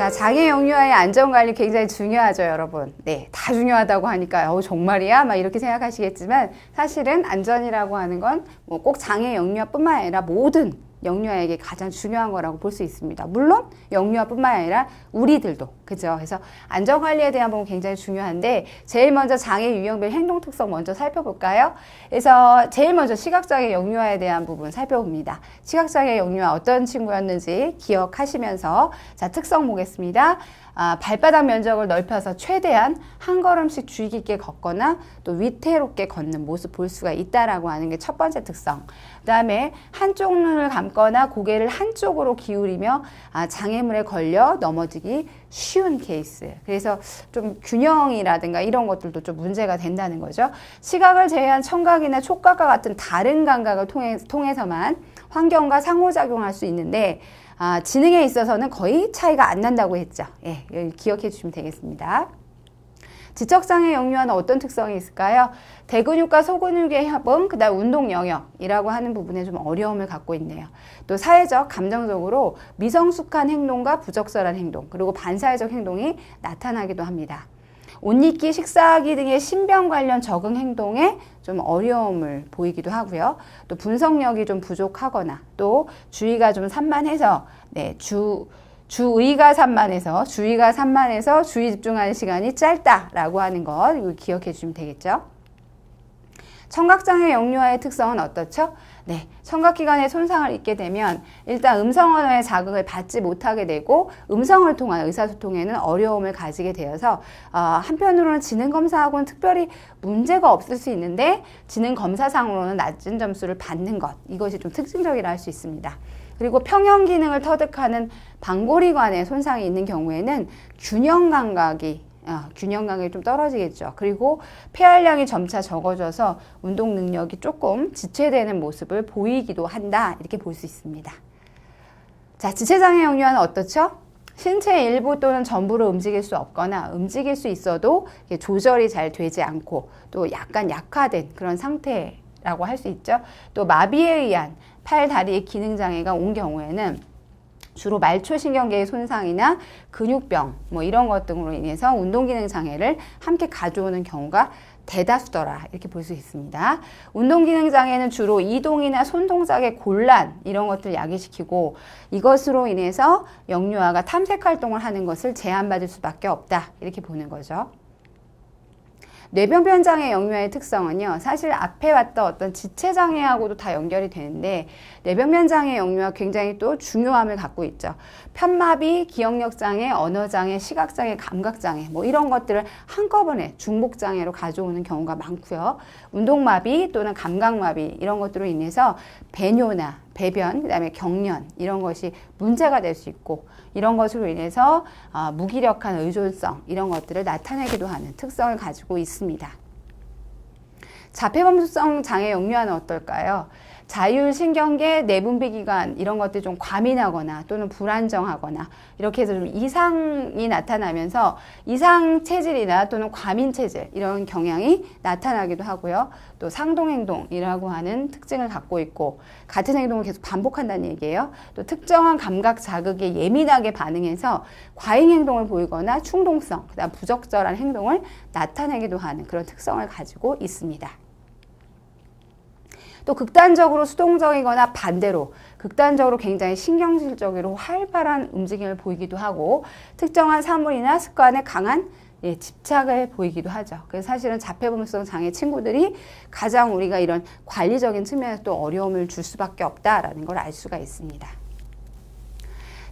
자, 장애 영유아의 안전관리 굉장히 중요하죠, 여러분. 네, 다 중요하다고 하니까 정말이야? 막 이렇게 생각하시겠지만 사실은 안전이라고 하는 건 뭐 꼭 장애 영유아뿐만 아니라 모든 영유아에게 가장 중요한 거라고 볼 수 있습니다. 물론 영유아뿐만 아니라 우리들도, 그죠? 그래서 안전관리에 대한 부분 굉장히 중요한데 제일 먼저 장애 유형별 행동 특성 먼저 살펴볼까요? 그래서 제일 먼저 시각장애 영유아에 대한 부분 살펴봅니다. 시각장애 영유아 어떤 친구였는지 기억하시면서 자, 특성 보겠습니다. 발바닥 면적을 넓혀서 최대한 한 걸음씩 주의 깊게 걷거나 또 위태롭게 걷는 모습 볼 수가 있다라고 하는 게 첫 번째 특성. 그 다음에 한쪽 눈을 감거나 고개를 한쪽으로 기울이며 장애물에 걸려 넘어지기 쉬운 케이스. 그래서 좀 균형이라든가 이런 것들도 좀 문제가 된다는 거죠. 시각을 제외한 청각이나 촉각과 같은 다른 감각을 통해서만 환경과 상호작용할 수 있는데 지능에 있어서는 거의 차이가 안 난다고 했죠. 예, 기억해 주시면 되겠습니다. 지적장애 영유아는 어떤 특성이 있을까요? 대근육과 소근육의 협응, 그 다음 운동 영역이라고 하는 부분에 좀 어려움을 갖고 있네요. 또 사회적, 감정적으로 미성숙한 행동과 부적절한 행동, 그리고 반사회적 행동이 나타나기도 합니다. 옷 입기, 식사하기 등의 신변 관련 적응 행동에 좀 어려움을 보이기도 하고요. 또 분석력이 좀 부족하거나 또 주의가 좀 산만해서 주의가 산만해서 주의 집중하는 시간이 짧다라고 하는 것 이거 기억해 주시면 되겠죠. 청각장애 영유아의 특성은 어떻죠? 네, 청각기관에 손상을 입게 되면 일단 음성 언어의 자극을 받지 못하게 되고 음성을 통한 의사소통에는 어려움을 가지게 되어서 한편으로는 지능검사하고는 특별히 문제가 없을 수 있는데 지능검사상으로는 낮은 점수를 받는 것, 이것이 좀 특징적이라 할 수 있습니다. 그리고 평형 기능을 터득하는 방골이관에 손상이 있는 경우에는 균형 감각이 좀 떨어지겠죠. 그리고 폐활량이 점차 적어져서 운동 능력이 조금 지체되는 모습을 보이기도 한다. 이렇게 볼 수 있습니다. 자, 지체장애 영유아는 어떻죠? 신체의 일부 또는 전부를 움직일 수 없거나 움직일 수 있어도 조절이 잘 되지 않고 또 약간 약화된 그런 상태라고 할 수 있죠. 또 마비에 의한 팔, 다리의 기능장애가 온 경우에는 주로 말초신경계의 손상이나 근육병 뭐 이런 것 등으로 인해서 운동기능 장애를 함께 가져오는 경우가 대다수더라 이렇게 볼 수 있습니다. 운동기능 장애는 주로 이동이나 손동작의 곤란 이런 것들을 야기시키고 이것으로 인해서 영유아가 탐색 활동을 하는 것을 제한받을 수밖에 없다 이렇게 보는 거죠. 뇌병변장애 영유아의 특성은요, 사실 앞에 봤던 어떤 지체장애하고도 다 연결이 되는데 뇌병변장애 영유아 굉장히 또 중요함을 갖고 있죠. 편마비, 기억력장애, 언어장애, 시각장애, 감각장애 뭐 이런 것들을 한꺼번에 중복장애로 가져오는 경우가 많고요. 운동마비 또는 감각마비 이런 것들로 인해서 배뇨나 배변, 그 다음에 경련 이런 것이 문제가 될 수 있고 이런 것으로 인해서 무기력한 의존성 이런 것들을 나타내기도 하는 특성을 가지고 있습니다. 자폐범수성 장애 영유아는 어떨까요? 자율신경계, 내분비기관 이런 것들이 좀 과민하거나 또는 불안정하거나 이렇게 해서 좀 이상이 나타나면서 이상 체질이나 또는 과민 체질 이런 경향이 나타나기도 하고요. 또 상동행동이라고 하는 특징을 갖고 있고 같은 행동을 계속 반복한다는 얘기예요. 또 특정한 감각 자극에 예민하게 반응해서 과잉 행동을 보이거나 충동성, 그다음 부적절한 행동을 나타내기도 하는 그런 특성을 가지고 있습니다. 또 극단적으로 수동적이거나 반대로 극단적으로 굉장히 신경질적으로 활발한 움직임을 보이기도 하고 특정한 사물이나 습관에 강한 집착을 보이기도 하죠. 그래서 사실은 자폐범수성 장애 친구들이 가장 우리가 이런 관리적인 측면에서 또 어려움을 줄 수밖에 없다라는 걸 알 수가 있습니다.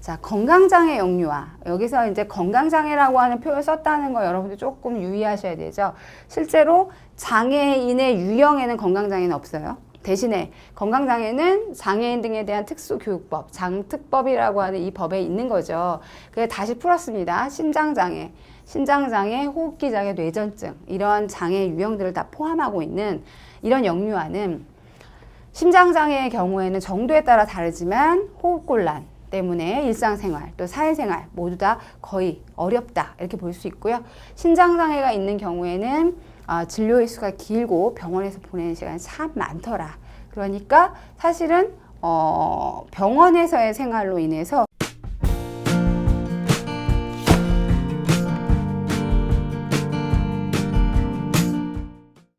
자, 건강장애 영유아. 여기서 이제 건강장애라고 하는 표현을 썼다는 거 여러분들 조금 유의하셔야 되죠. 실제로 장애인의 유형에는 건강장애는 없어요. 대신에 건강장애는 장애인 등에 대한 특수교육법, 장특법이라고 하는 이 법에 있는 거죠. 그래서 다시 풀었습니다. 신장장애, 호흡기장애, 뇌전증 이런 장애 유형들을 다 포함하고 있는 이런 영유아는 심장장애의 경우에는 정도에 따라 다르지만 호흡곤란 때문에 일상생활 또 사회생활 모두 다 거의 어렵다 이렇게 볼 수 있고요. 신장장애가 있는 경우에는 진료 일수가 길고 병원에서 보내는 시간이 참 많더라. 그러니까 사실은 병원에서의 생활로 인해서